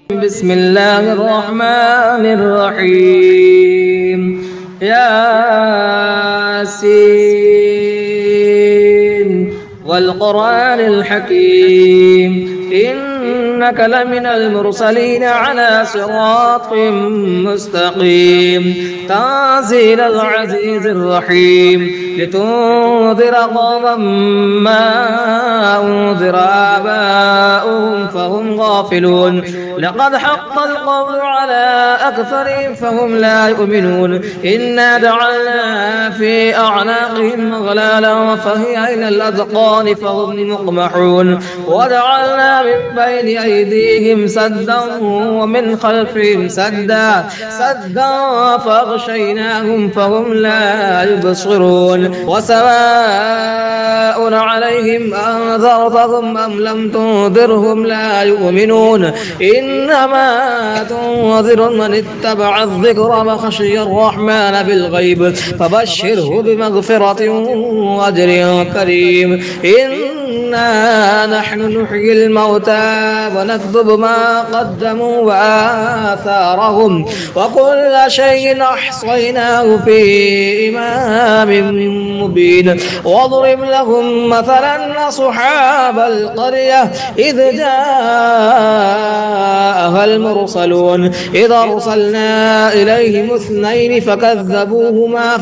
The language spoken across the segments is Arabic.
بسم الله الرحمن الرحيم ياسين والقرآن الحكيم إنك لمن المرسلين على صراط مستقيم تنزيل العزيز الرحيم لتنذر قوما ما أنذر آباؤهم فهم غافلون لقد حق القول على أكثرهم فهم لا يؤمنون إنا جعلنا في أعناقهم أغلالا فهي إلى الأذقان فهم مقمحون وجعلنا من بين أيديهم سدا ومن خلفهم سدا فأغشيناهم فهم لا يبصرون وسواء عليهم أنذرتهم أم لم تنذرهم لا يؤمنون إنما تنذر من اتبع الذكر وخشي الرحمن بالغيب فبشره بمغفرة وأجر كريم إنا نحن نحيي الموتى ونكتب ما قدموا وآثارهم وكل شيء أحصيناه في إمام مبين واضرب لهم مثلا أصحاب القرية إذ جاءها المرسلون إذ أرسلنا إليهم اثنين فكذبوهما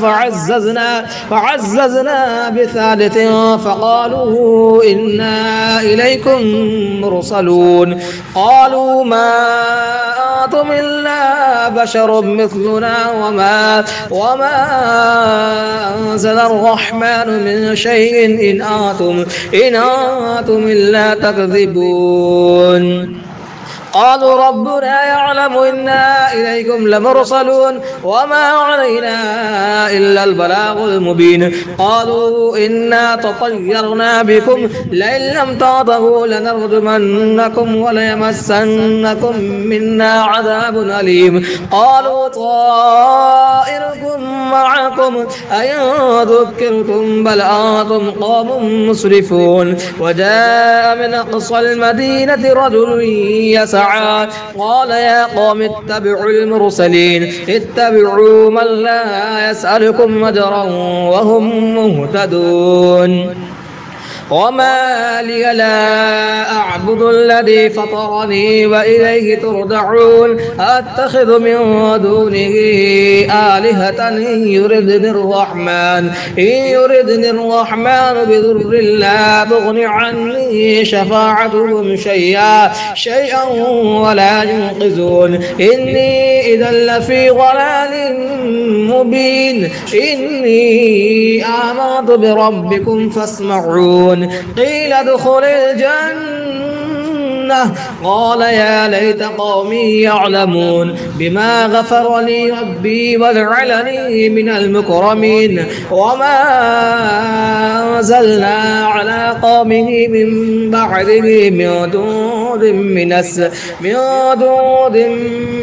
فعززنا بثالث فقالوا إنا إليكم مرسلون قالوا ما أنتم إلا بشر مثلنا وما أنزل الرحمن من شيء إن أنتم إلا تكذبون قالوا ربنا يعلم إنا إليكم لمرسلون وما علينا إلا البلاغ المبين قالوا إنا تطيرنا بكم لئن لم تنتهوا لنرجمنكم وليمسنكم منا عذاب أليم قالوا طائركم معكم أئن ذكرتم بل أنتم قوم مسرفون وجاء من أقصى المدينة رجل يسعى قال يا قوم اتبعوا المرسلين اتبعوا من لا يسألكم أجرا وهم مهتدون وما لي لا أعبد الذي فطرني وإليه ترجعون أتخذ من دونه آلهة إن يردني الرحمن بضر لا تغن عني شفاعتهم شيئا ولا ينقذون إني إذا لفي ضلال مبين إني آمنت بربكم فاسمعون قيل ادخل الجنة قال يا ليت قومي يعلمون بما غفر لي ربي وجعلني من المكرمين وما أنزلنا على قومه من بعده من دود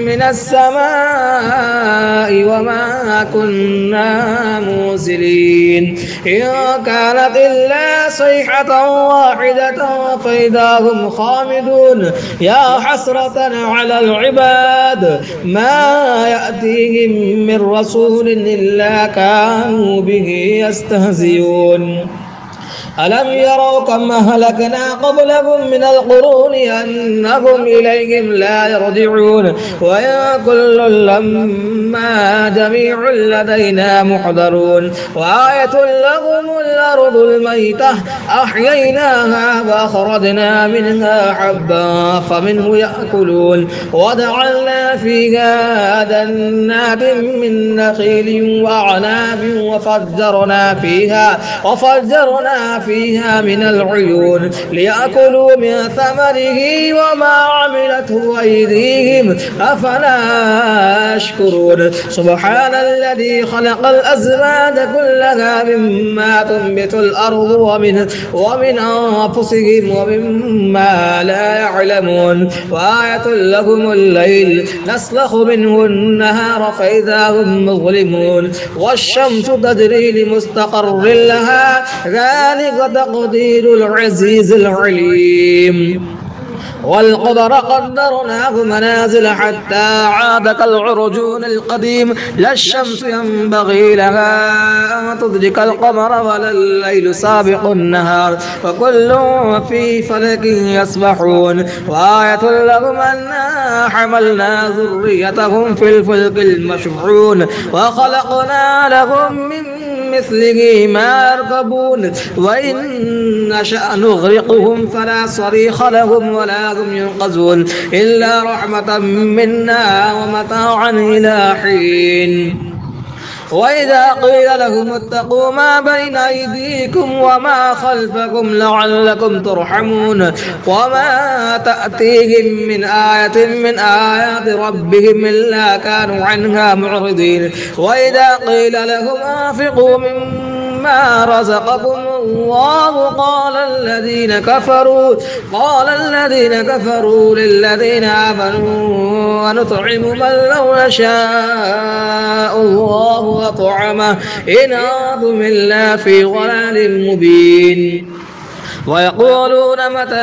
من السماء وما كنا منزلين إن كانت إلا صيحة واحدة فإذا هم خامدون يا حسرة على العباد ما يأتيهم من رسول إلا كانوا به يستهزئون ألم يروا كم أهلكنا قبلهم من القرون أنهم إليهم لا يرجعون وإن كل لما جميع لدينا محضرون وآية لهم الأرض الميتة أحييناها وأخرجنا منها حبا فمنه يأكلون وجعلنا فيها جنات من نخيل وأعناب وفجرنا فيها من العيون ليأكلوا من ثمره وما عملته أيديهم أفلا يشكرون سبحان الذي خلق الأزواج كلها مما تنبت الأرض ومن أنفسهم ومما لا يعلمون وآية لهم الليل نسلخ منه النهار فإذا هم مظلمون والشمس تجري لمستقر لها ذلك تقدير العزيز العليم والقمر قدرناه منازل حتى عاد كالعرجون القديم لا الشمس ينبغي لها أن تدرك القمر ولا الليل سابق النهار وكل في فلك يسبحون وآية لهم أنا حملنا ذريتهم في الفلك المشحون وخلقنا لهم من مثله ما يركبون وإن نشأ نغرقهم فلا صريخ لهم ولا هم ينقذون إلا رحمة منا ومتاعا إلى حين وإذا قيل لهم اتقوا ما بين أيديكم وما خلفكم لعلكم ترحمون وما تأتيهم من آية من آيات ربهم إلا كانوا عنها معرضين وإذا قيل لهم أنفقوا مما رزقكم الله قال الذين كفروا للذين آمنوا ونطعم من لو يشاء الله أطعمه إن أنتم إلا في ضلال مبين ويقولون متى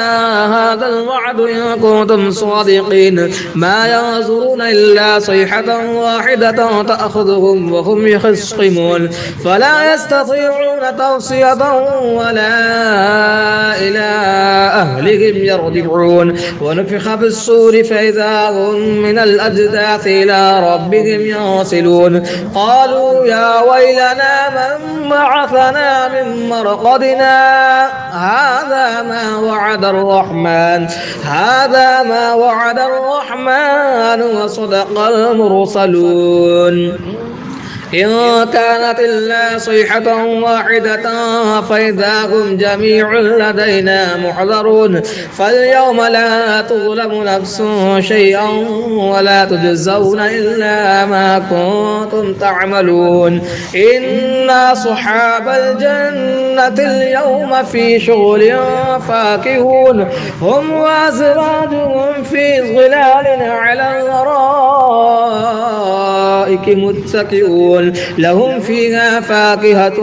هذا الوعد إن كنتم صادقين ما ينظرون إلا صيحة واحدة تأخذهم وهم يخصمون فلا يستطيعون توصية ولا إلى أهلهم يرجعون ونفخ في الصور فإذا هم من الأجداث إلى ربهم ينسلون قالوا يا ويلنا من بعثنا من مرقدنا هذا ما وعد الرحمن وصدق المرسلون إن كانت إلا صيحة واحدة فإذا هم جميع لدينا محضرون فاليوم لا تظلم نفس شيئا ولا تجزون إلا ما كنتم تعملون إن أصحاب الجنة اليوم في شغل فاكهون هم وأزواجهم في ظلال على الأرائك متكئون لهم فيها فاكهة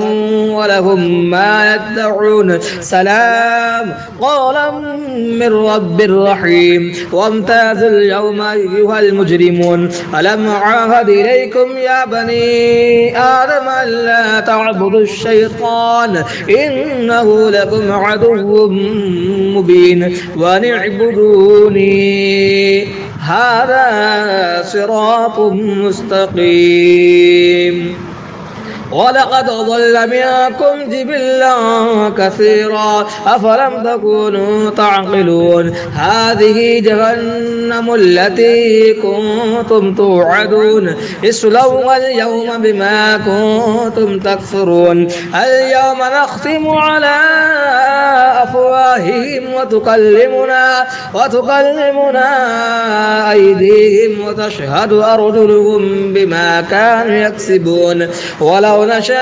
ولهم ما يدعون سلام قولا من رب رحيم وامتازوا اليوم أيها المجرمون ألم أعهد إليكم يا بني آدم ألا تعبدوا الشيطان إنه لكم عدو مبين وأن اعبدوني هذا صراط مستقيم ولقد ضل منكم جبلا كثيرا أفلم تكونوا تعقلون هذه جهنم التي كنتم توعدون اصلوها اليوم بما كنتم تكفرون اليوم نختم على أفواههم وتكلمنا أيديهم وتشهد أرجلهم بما كانوا يكسبون ولو نشاء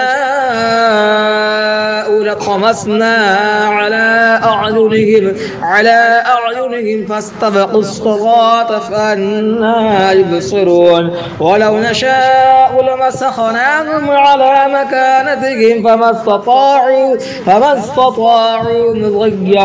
لطمسنا على أعينهم فاستبقوا الصراط فأنى يبصرون ولو نشاء لمسخناهم على مكانتهم فما استطاعوا مضيا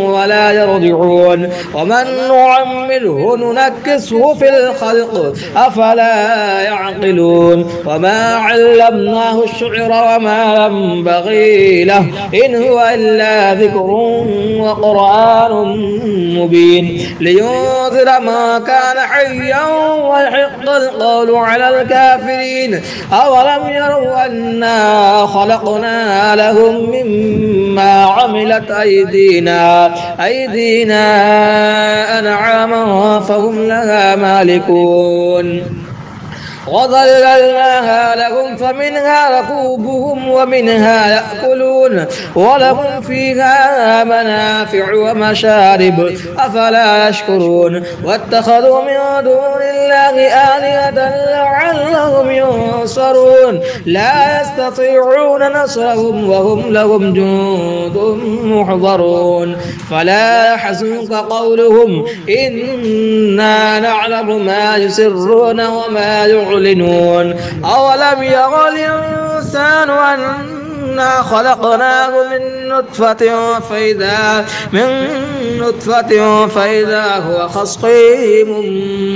ولا يرجعون ومن نعمله ننكسه في الخلق أفلا يعقلون وما علمناه الشعر وما ينبغي له إن هو إلا ذكر وقرآن مبين لينذر ما كان حيا ويحق القول على الكافرين أولم يروا أنا خلقنا لهم مما عملت أيدينا أنعاما فهم لها مالكون وظللناها لهم فمنها ركوبهم ومنها يأكلون ولهم فيها منافع ومشارب أفلا يشكرون واتخذوا من دون الله آلهة لعلهم ينصرون لا يستطيعون نصرهم وهم لهم جند محضرون فلا يحزنك قولهم إنا نعلم ما يسرون وما يعلنون أولم يرى الإنسان إنا خلقناه من نطفة فإذا هو خصيم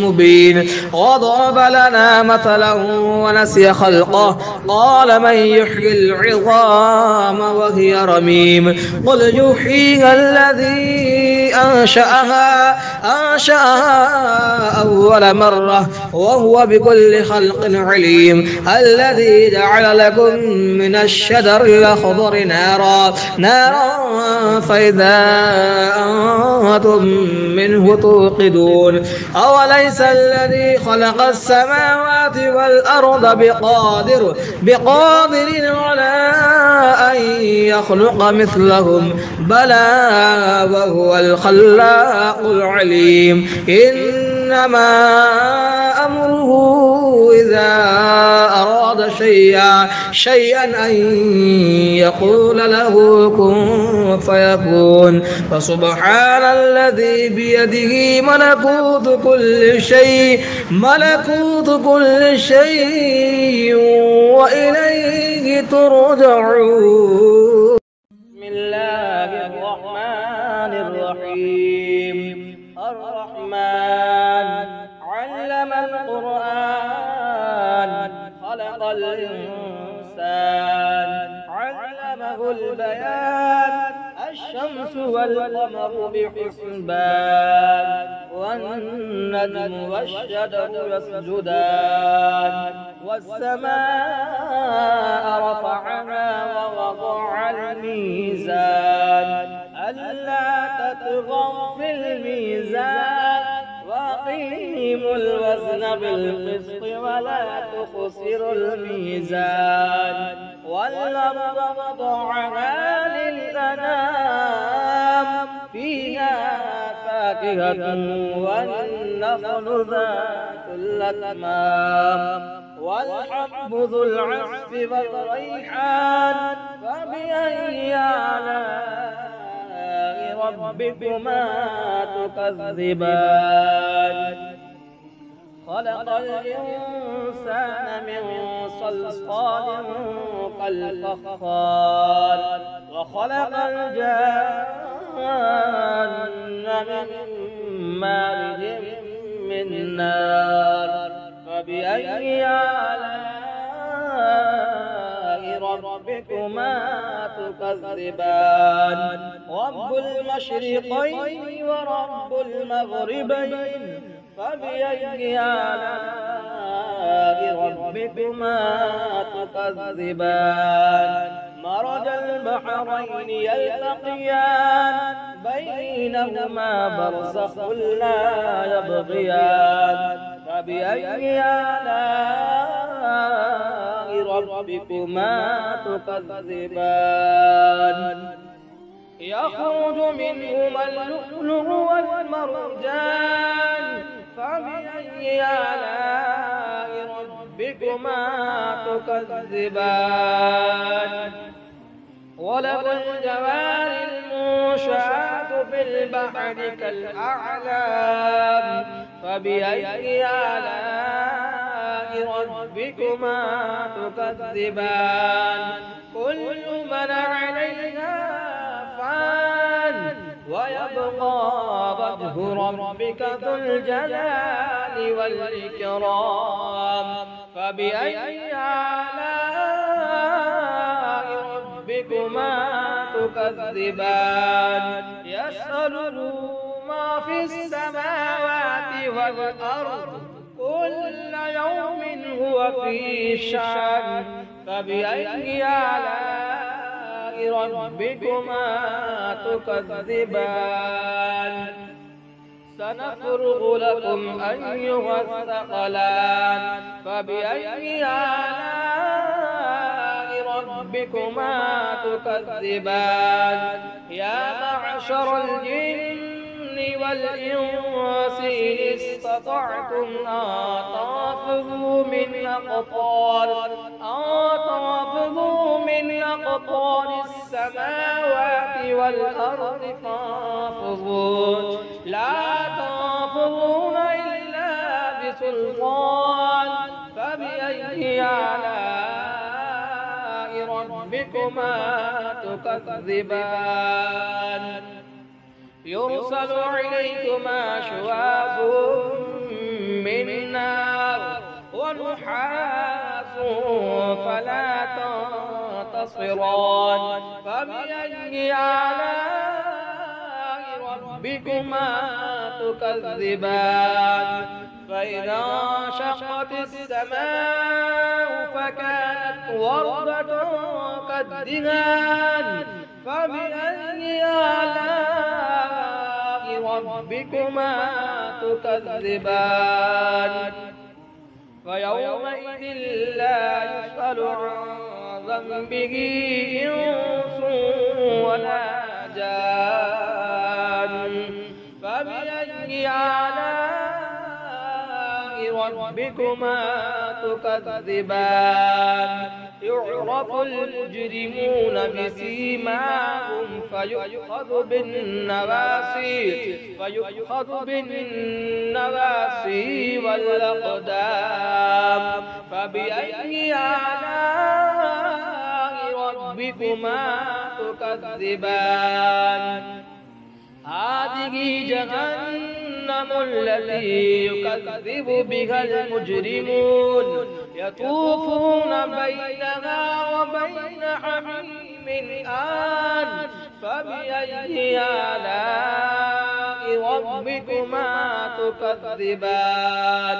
مبين وضرب لنا مثلا ونسي خلقه قال من يحيي العظام وهي رميم قل يحييها الذي أنشأها أول مرة وهو بكل خلق عليم الذي جعل لكم من الشجر الأخضر نارا فإذا أنتم منه توقدون أوليس الذي خلق السماوات والأرض بقادر على أن يخلق مثلهم بلى وهو الخلاق العليم إنما أمره إذا أراد شيئا أن يقول له كن فيكون فسبحان الذي بيده ملكوت كل شيء وإليه ترجعون. بسم الله الرحمن الرحيم. الرحمن علم القرآن خلق الإنسان علمه البيان الشمس والقمر بحسبان والنجم والشجر يسجدان والسماء رفعها ووضع الميزان ألا تطغوا في الميزان وأقيموا الوزن بالقسط ولا تخسروا الميزان والأرض وضعها للأنام فيها فاكهة والنخل ذات الأكمام والحب ذو العصف والريحان فبأي آلاء ربكما تكذبان خلق الإنسان من صلصال كالفخار وخلق الجان من مارج من نار فبأي آلاء ربكما تكذبان رب المشرقين ورب المغربين فبأي آلاء ربكما تكذبان مرج البحرين يلتقيان بينهما برزخ لا يبغيان فبأي آلاء ربكما تكذبان يخرج منهما اللؤلؤ والمرجان فبأي آلاء ربكما تكذبان وله الجوار المنشآت في البحر كالأعلام فبأي آلاء ربكما تكذبان كل من عليها فان ويبقى وجه ربك ذو الجلال والإكرام فبأي آلاء ربكما تكذبان يسأله ما في السماوات والأرض كل يوم هو في شأن فبأي آلاء ربكما تكذبان سنفرغ لكم أيها الثقلان فبأي آلاء ربكما تكذبان يا معشر الجن والإنس إن استطعتم أن تنفذوا من أقطار السماوات والأرض فانفذوا لا تنفذون إلا بسلطان فبأي آلاء ربكما تكذبان يرسل عليكما شواظ من نار ونحاس فلا تنتصران فبأي آلاء ربكما تكذبان فإذا انشقت السماء فكانت وردة كالدهان فبأي آلاء ربكما تكذبان فيومئذ لا يسأل عن ذنبه إنس ولا جان فبأي آلاء ربكما تكذبان يعرف المجرمون بسيماهم فيؤخذ بالنواسي والأقدام فبأي آلاء ربكما تكذبان هذه جهنم التي يكذب بها المجرمون يطوفون بينها وبين حميم آن فبأي آلاء ربكما تكذبان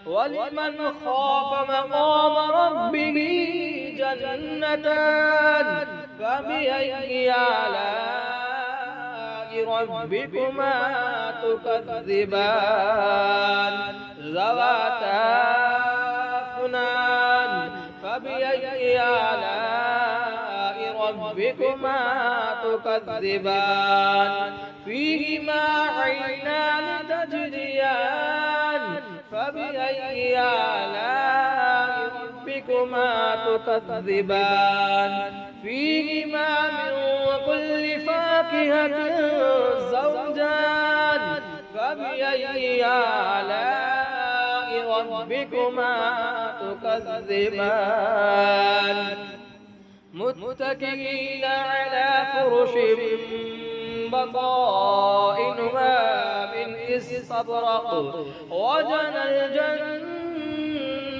ولمن خاف مقام ربه جنتان فبأي آلاء ربكما تكذبان ذواتا أفنان فبأي آلاء ربكما تكذبان فيهما عينان تجريان فبأي آلاء ربكما تكذبان فيهما من كل فاكهة زوجان فبأي آلاء ربكما تكذبان متكئين على فرش بطائنها من استبرق وجنى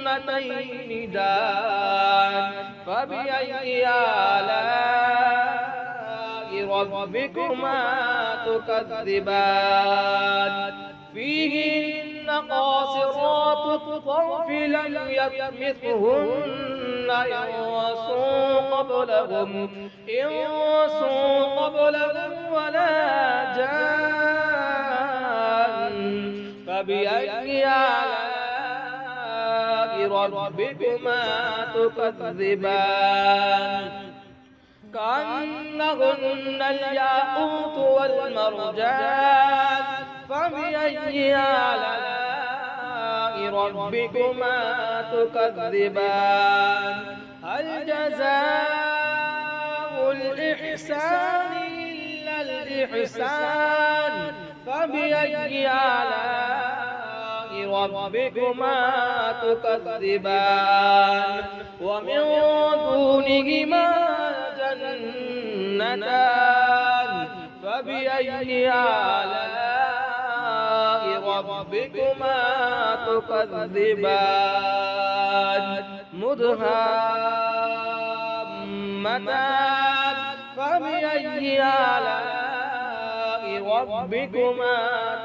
الجنتين دان فبأي آلاء ربكما تكذبان فيهن قاصرات الطرف لم يطمثهن إنس قبلهم ولا جان فبأي آلاء ربكما تكذبان كأنهن الياقوت والمرجان فبأي آلاء ربكما تكذبان هل جزاء الإحسان إلا الإحسان فبأي آلاء ربكما تكذبان ومن دونهما جنتان فبأي آلاء ربكما تكذبان مدهامتان فبأي آلاء ربكما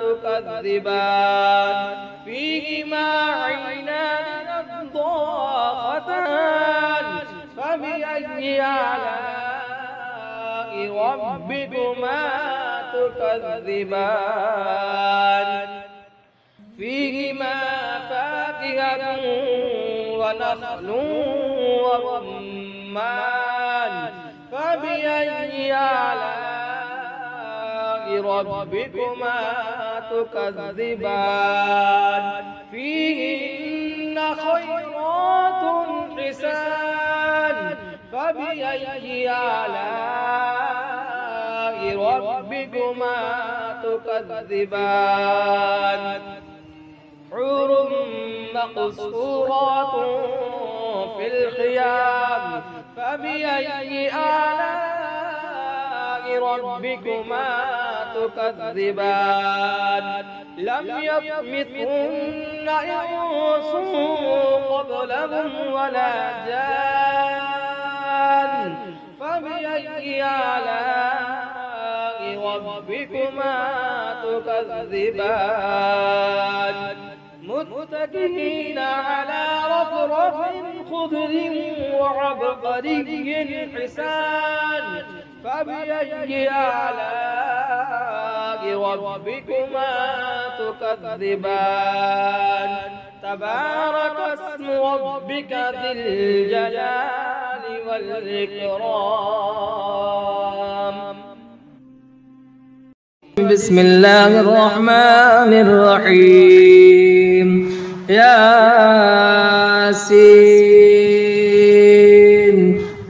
تكذبان فيهما عينان نضاختان فبأي آلاء ربكما تكذبان فيهما فاكهة ونخل ورمان فبأي آلاء ربكما تكذبان فيهن خيرات حسان فبأي آلاء ربكما تكذبان حور مقصورات في الخيام فبأي آلاء ربكما تكذبان لم يطمثهن إنس قبلهم ولا جان فبأي آلاء ربكما تكذبان متكئين على رفرف خضر وعبقري حسان فبأي آلاء ربكما تكذبان تبارك اسم ربك ذي الجلال والإكرام. بسم الله الرحمن الرحيم. ياسين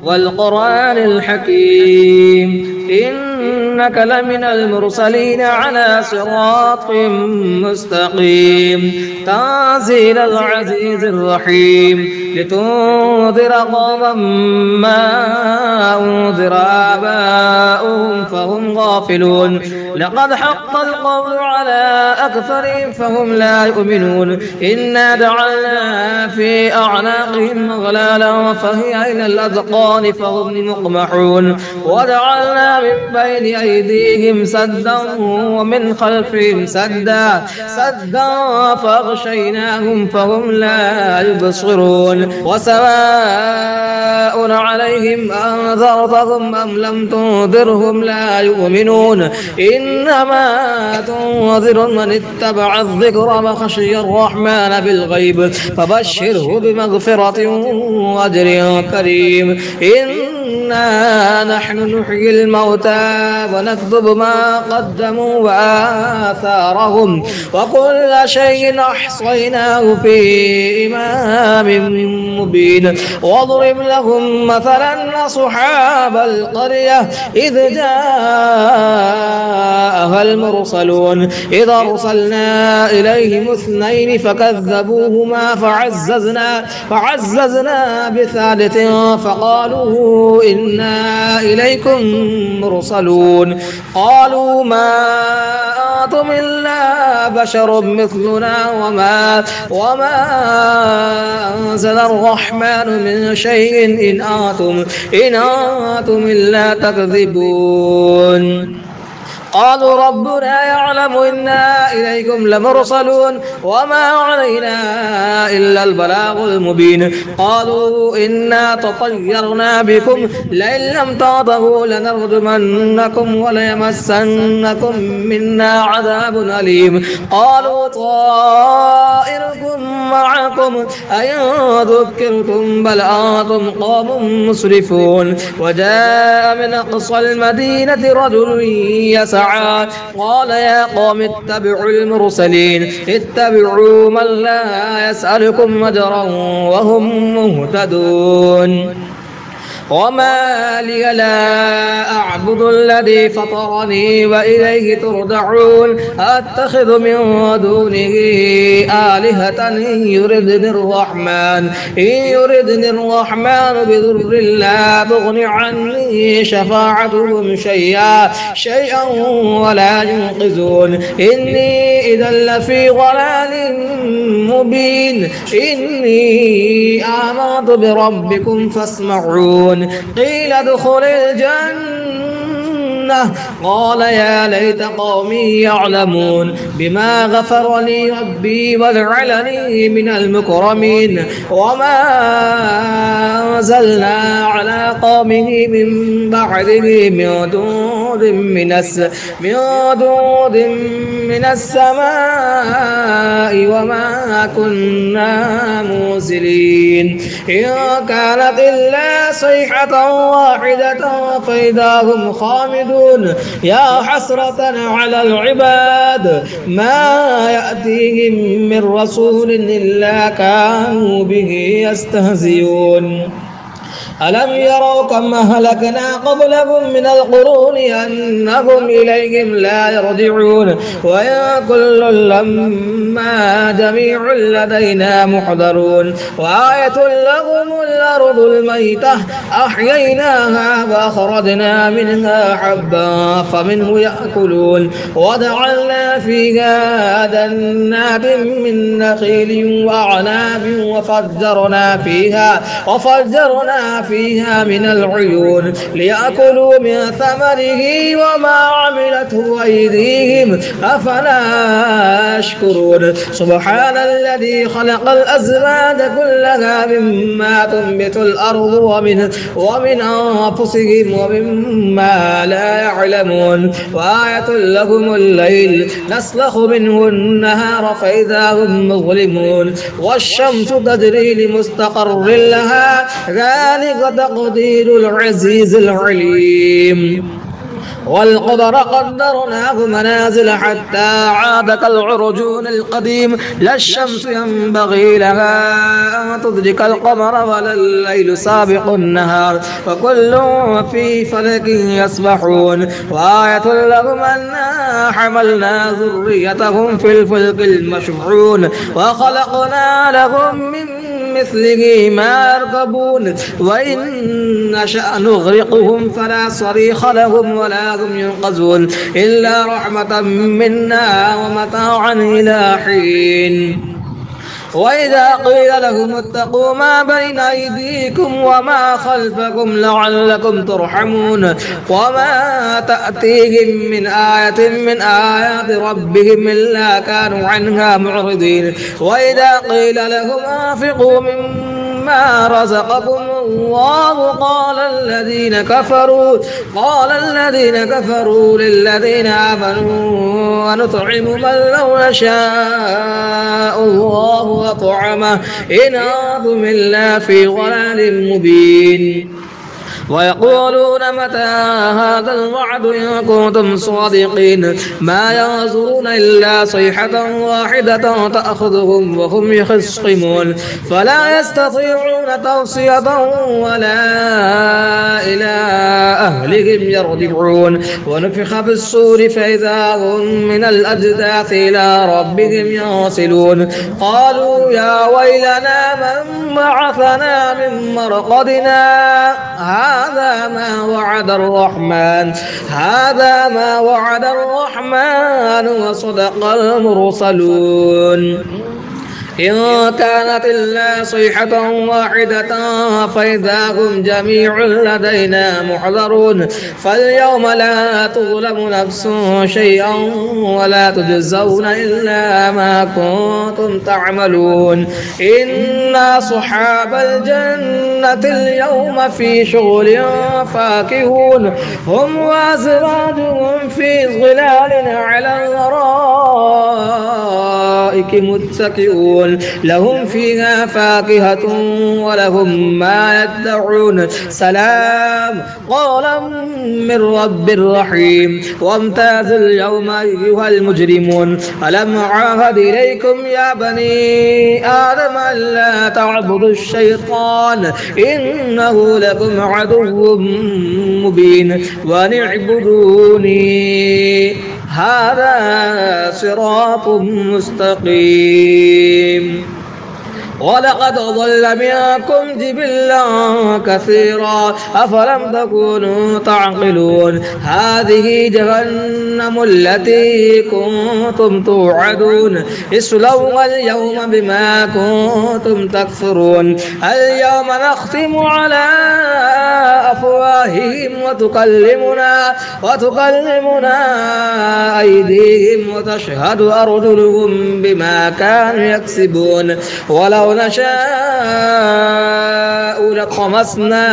والقرآن الحكيم إنك لمن المرسلين على صراط مستقيم تنزيل العزيز الرحيم لتنذر قوما ما أنذر آباؤهم فهم غافلون لقد حق القول على أكثرهم فهم لا يؤمنون إنا جعلنا في أعناقهم أغلالا فهي إلى الأذقان فهم مقمحون وجعلنا من بين أيديهم سدا ومن خلفهم سدا فأغشيناهم فهم لا يبصرون وسواء عليهم أنذرتهم أم لم تنذرهم لا يؤمنون إنما تنذر من اتبع الذكر وخشي الرحمن بالغيب فبشره بمغفرة وأجر كريم. إنا نحن نحيي الموتى ونكتب ما قدموا وآثارهم وكل شيء أحصيناه في إمام مبين واضرب لهم مثلا أصحاب القرية إذ جاءها المرسلون إذ أرسلنا إليهم اثنين فكذبوهما فعززنا بثالث فقالوا إنا إليكم مرسلون قالوا ما أنتم إلا بشر مثلنا وما أنزل الرحمن من شيء إن أنتم إلا تكذبون قالوا ربنا يعلم إنا إليكم لمرسلون وما علينا إلا البلاغ المبين قالوا إنا تطيرنا بكم لئن لم تنتهوا لنرجمنكم وليمسنكم منا عذاب أليم قالوا طائركم معكم أئن ذكرتم بل أنتم قوم مسرفون وجاء من أقصى المدينة رجل يسعى قال يا قوم اتبعوا المرسلين اتبعوا من لا يسألكم أجرا وهم مهتدون وما لي لا أعبد الذي فطرني وإليه ترجعون أتخذ من دونه آلهة إن يردني الرحمن بضر لا تغن عني شفاعتهم شيئا ولا ينقذون إني إذا لفي ضلال مبين إني آمنت بربكم فاسمعون قيل ادخل الجنة قال يا ليت قومي يعلمون بما غفر لي ربي وجعلني من المكرمين وما أنزلنا على قومه من بعده من دود من السماء وما كنا منزلين إن كانت إلا صيحة واحدة فإذا هم خامدون يا حسرة على العباد ما يأتيهم من رسول إلا كانوا به يستهزئون ألم يروا كم أهلكنا قبلهم من القرون أنهم إليهم لا يرجعون وإن كل لما جميع لدينا محضرون وآية لهم الأرض الميتة أحييناها فأخرجنا منها حبا فمنه يأكلون وجعلنا فيها جنات من نخيل وأعناب وفجرنا فيها من العيون ليأكلوا من ثمره وما عملته أيديهم أفلا يشكرون سبحان الذي خلق الأزواج كلها مما تنبت الأرض ومن أنفسهم ومما لا يعلمون وآية لهم الليل نسلخ منه النهار فإذا هم مظلمون والشمس تجري لمستقر لها ذلك تقدير العزيز العليم والقمر قدرناه منازل حتى عاد كالعرجون القديم لا الشمس ينبغي لها أن تدرك القمر ولا الليل سابق النهار وكل في فلك يسبحون وآية لهم أنا حملنا ذريتهم في الفلك المشحون وخلقنا لهم من مثله ما يركبون وإن نشأ نغرقهم فلا صريخ لهم ولا هم ينقذون إلا رحمة منا ومتاعا إلى حين وإذا قيل لهم اتقوا ما بين أيديكم وما خلفكم لعلكم ترحمون وما تأتيهم من آية من آيات ربهم إلا كانوا عنها معرضين وإذا قيل لهم أنفقوا مما رزقكم الله قال الذين كفروا للذين آمنوا ونطعم من لو يشاء الله وطعمه إن أنتم إلا في ضلال مبين ويقولون متى هذا الوعد إن كنتم صادقين ما ينظرون إلا صيحة واحدة تأخذهم وهم يخصمون فلا يستطيعون توصية ولا إلى أهلهم يرجعون ونفخ في الصور فإذا هم من الأجداث إلى ربهم ينسلون قالوا يا ويلنا من بعثنا من مرقدنا هذا ما وعد الرحمن وصدق المرسلون إن كانت إلا صيحة واحدة فإذا هم جميع لدينا محضرون فاليوم لا تظلم نفس شيئا ولا تجزون إلا ما كنتم تعملون إن أصحاب الجنة اليوم في شغل فاكهون هم وأزواجهم في ظلال على الأرائك متكئون لهم فيها فاكهة ولهم ما يدعون سلام قولا من رب رحيم وامتاز اليوم أيها المجرمون ألم أعاهد إليكم يا بني آدم ألا تعبدوا الشيطان إنه لكم عدو مبين وأن اعبدوني هذا صراط مستقيم ولقد ضل منكم جبلا كثيرا أفلم تكونوا تعقلون هذه جهنم التي كنتم توعدون اصلوها اليوم بما كنتم تكفرون اليوم نختم على أفواههم وتكلمنا أيديهم وتشهد أرجلهم بما كانوا يكسبون ولو نشاء لطمسنا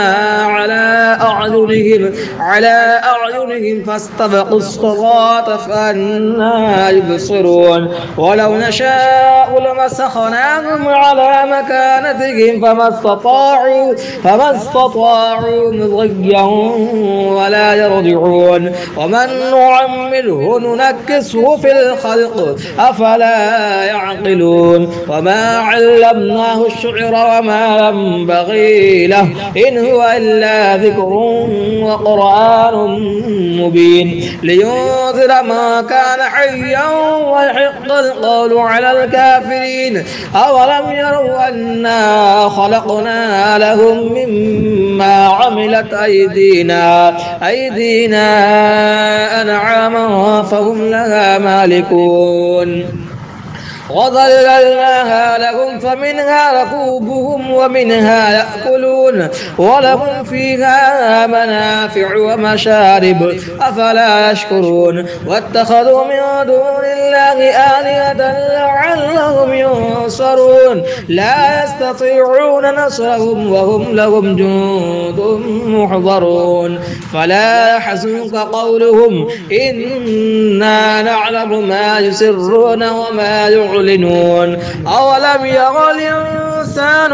على أعينهم فاستبقوا الصراط فأنى يبصرون ولو نشاء لمسخناهم على مكانتهم فما استطاعوا مضيا ولا يرجعون ومن نعمره ننكسه في الخلق أفلا يعقلون وما علمناه علمناه الشعر وما ينبغي له إن هو إلا ذكر وقرآن مبين لينذر ما كان حيا ويحق القول على الكافرين أولم يروا أنا خلقنا لهم مما عملت أيدينا أنعاما فهم لها مالكون وظللناها لهم فمنها ركوبهم ومنها يأكلون ولهم فيها منافع ومشارب أفلا يشكرون واتخذوا من دون الله آلهة لعلهم ينصرون لا يستطيعون نصرهم وهم لهم جند محضرون فلا يحزنك قولهم إنا نعلم ما يسرون وما يعلنون أولم ير الإنسان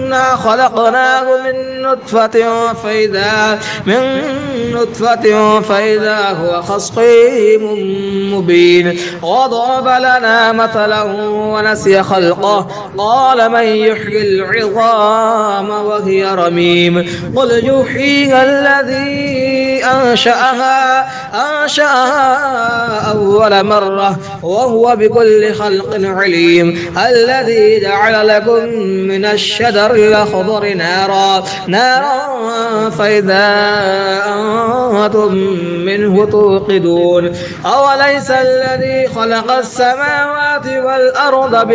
أنا خلقناه من نطفة فإذا هو خصيم مبين وضرب لنا مثلا ونسي خلقه قال من يحيي العظام وهي رميم قل يحييها الذي أنشأها أول مرة وهو بكل خلق عليم الذي جعل لكم من الشجر الأخضر نارا فإذا أنتم منه توقدون أوليس الذي خلق السماوات والأرض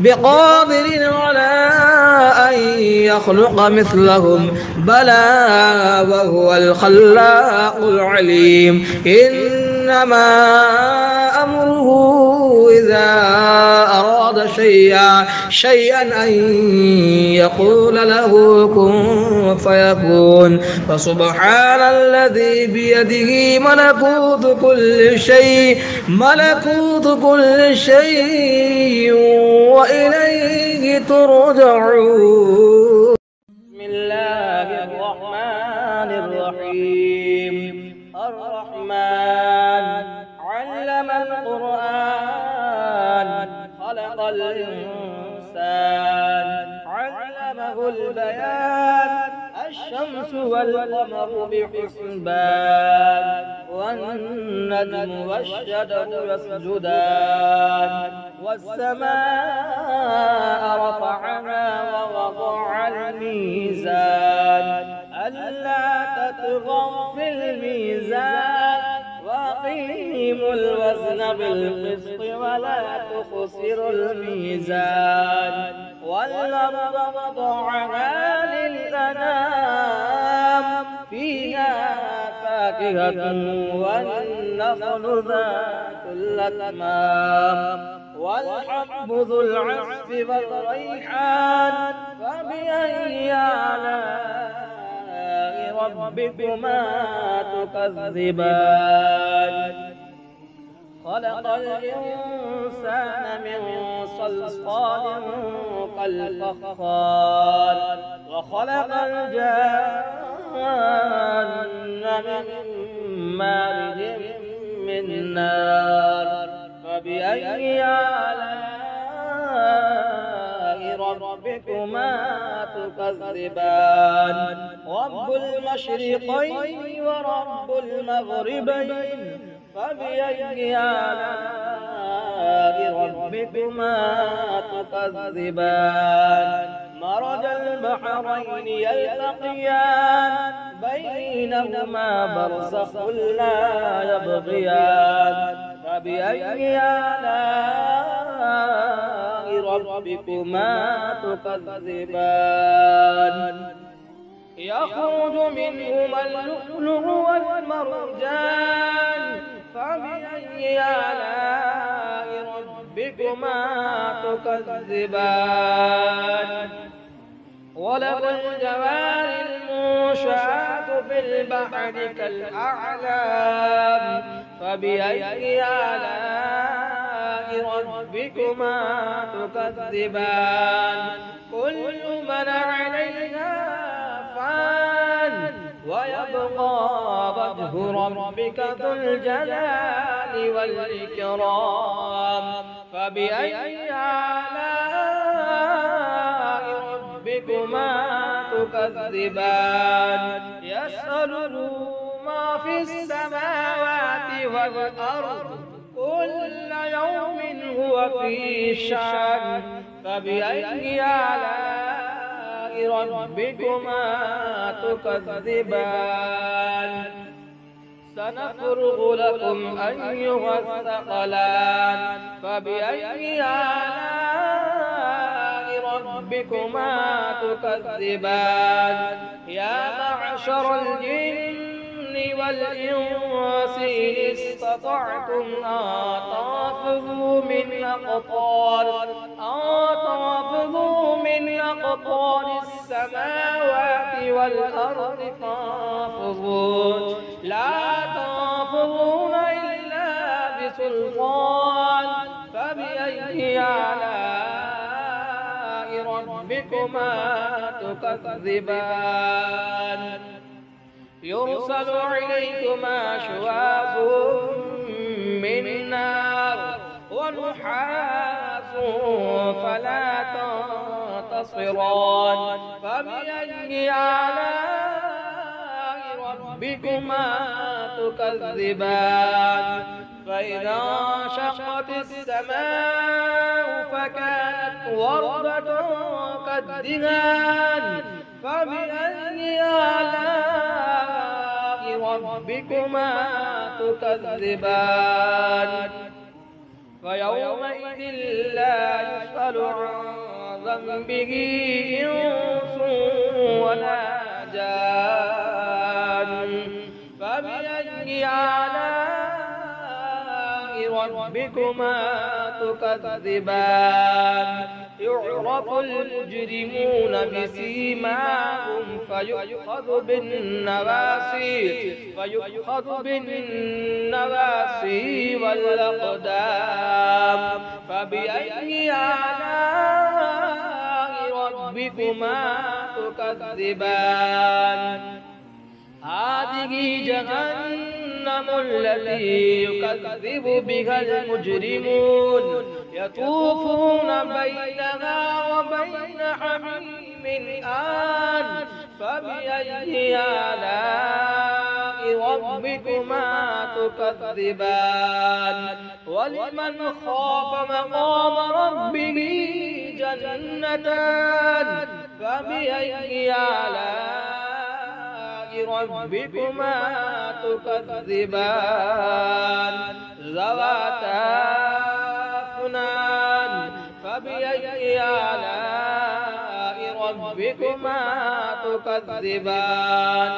بقادر على أن يخلق مثلهم بلى وهو الخلاق العليم إنما أمره إذا أراد شيئا أن يقول له كن فيكون فسبحان الذي بيده ملكوت كل شيء وإليه ترجعون. بسم الله الرحمن الرحيم. الرحمن علم القرآن خلق الإنسان علمه البيان الشمس والقمر بحسبان والنجم والشجر يسجدان والسماء رفعها ووضع الميزان ألا تطغوا في الميزان وأقيموا الوزن بالقسط ولا تخسروا الميزان والأرض وضعها للأنام فيها فاكهة والنخل ذات الأكمام والحب ذو العصف والريحان فبأي آلاء ربكما تكذبان خلق الإنسان من صلصال كالفخار وخلق الجان من مارج من نار فبأي آلاء ربكما تكذبان رب المشرقين ورب المغربين فبأي آلاء ربكما تكذبان مرج البحرين يلتقيان بينهما برزخ لا يبغيان فبأي آلاء ربكما تكذبان يخرج منهما اللؤلؤ والمرجان فبأي آلاء ربكما تكذبان وله الجوار المنشآت في البحر كالأعلام فبأي آلاء ربكما تكذبان كل من عليها فان ويبقى وجه ربك ذو الجلال والإكرام فبأي آلاء ربكما تكذبان يسأله ما في السماوات والأرض كل يوم هو في شأن فبأي آلاء ربكما تكذبان سنفرغ لكم أيها الثقلان فبأي آلاء ربكما تكذبان يا معشر الجن والإنس إن استطعتم أن تنفذوا من أقطار السماوات والأرض فانفذوا لا تنفذون إلا بسلطان فبأي آلاء ربكما تكذبان يرسل عليكما شواظ من نار ونحاس فلا تنتصران فبأي آلاء ربكما تكذبان فإذا انشقت السماء فكانت وردة كالدهان فبأي آلاء ربكما تكذبان فيومئذ لا يسأل عن ذنبه إنس ولا جان فبأي آلاء ربكما تكذبان يعرف المجرمون بسيماهم فيؤخذ بالنواسي والأقدام فبأي آلاء ربكما تكذبان هذه جهنم التي يكذب بها المجرمون يطوفون بينها وبين حميم آن فبأي آلاء ربكما تكذبان ولمن خاف مقام ربه جنتان فبأي آلاء ربكما تكذبان ذواتا أفنان فبأي آلاء ربكما تكذبان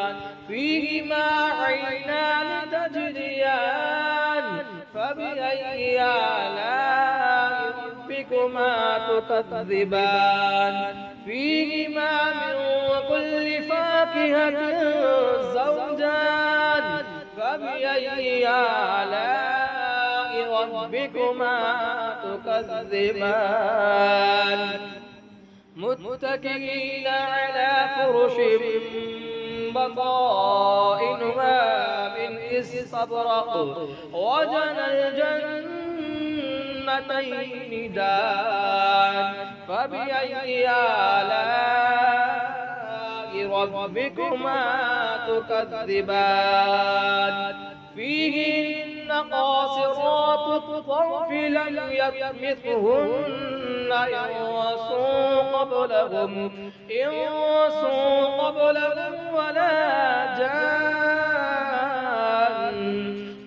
فيهما عينان تجريان فبأي آلاء ربكما تكذبان فيهما من كل فاكهة زوجان فبأي آلاء ربكما تكذبان متكئين على فرش بطائنها من استبرق وجنى الجنتين دان فبأي آلاء ربكما تكذبان فيهن قاصرات الطرف لم يطمثهن إنس قبلهم ولا جان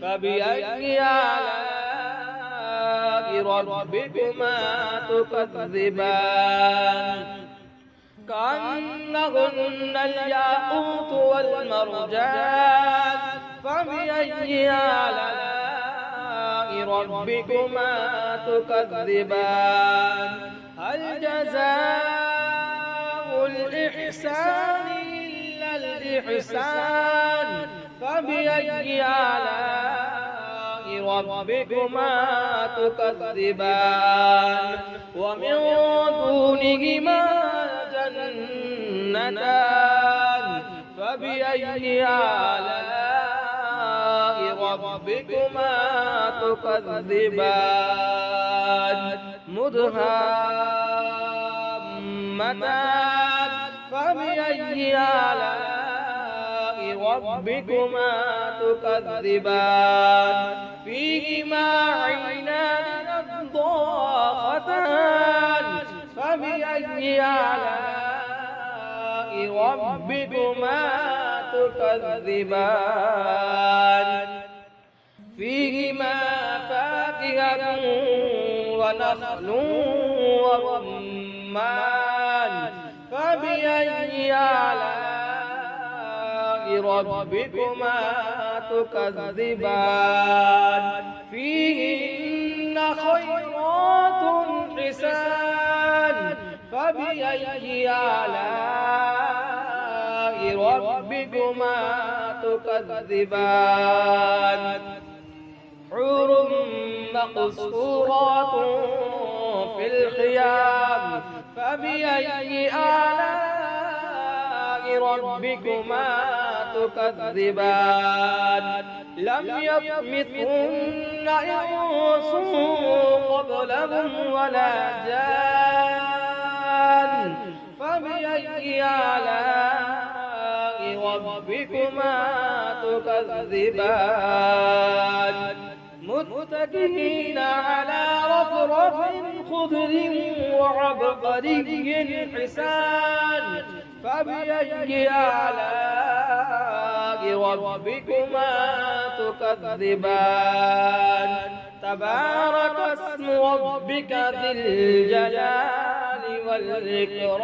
فبأي آلاء ربكما تكذبان كأنهن الياقوت والمرجان فبأي آلاء ربكما تكذبان هل جزاء الإحسان إلا الإحسان فبأي آلاء ربكما تكذبان ومن دونهما جنتان فبأي آلاء ربكما تكذبان مدهامتان فبأي آلاء ربكما تكذبان فيهما عينان نضاختان فبأي آلاء ربكما تكذبان فيهما فاكهة ونخل ورمان فبأي آلاء ربكما تكذبان فيهن خيرات حسان فبأي آلاء ربكما تكذبان حور مقصورات في الخيام فبأي آلاء ربكما تكذبان لم يطمثهن إنس قبلهم ولا جان فبأي آلاء ربكما تكذبان متكئين على رفرف خضر وعبقري حسان فبأي آلاء ربكما تكذبان تبارك اسم ربك ذي الجلال والإكرام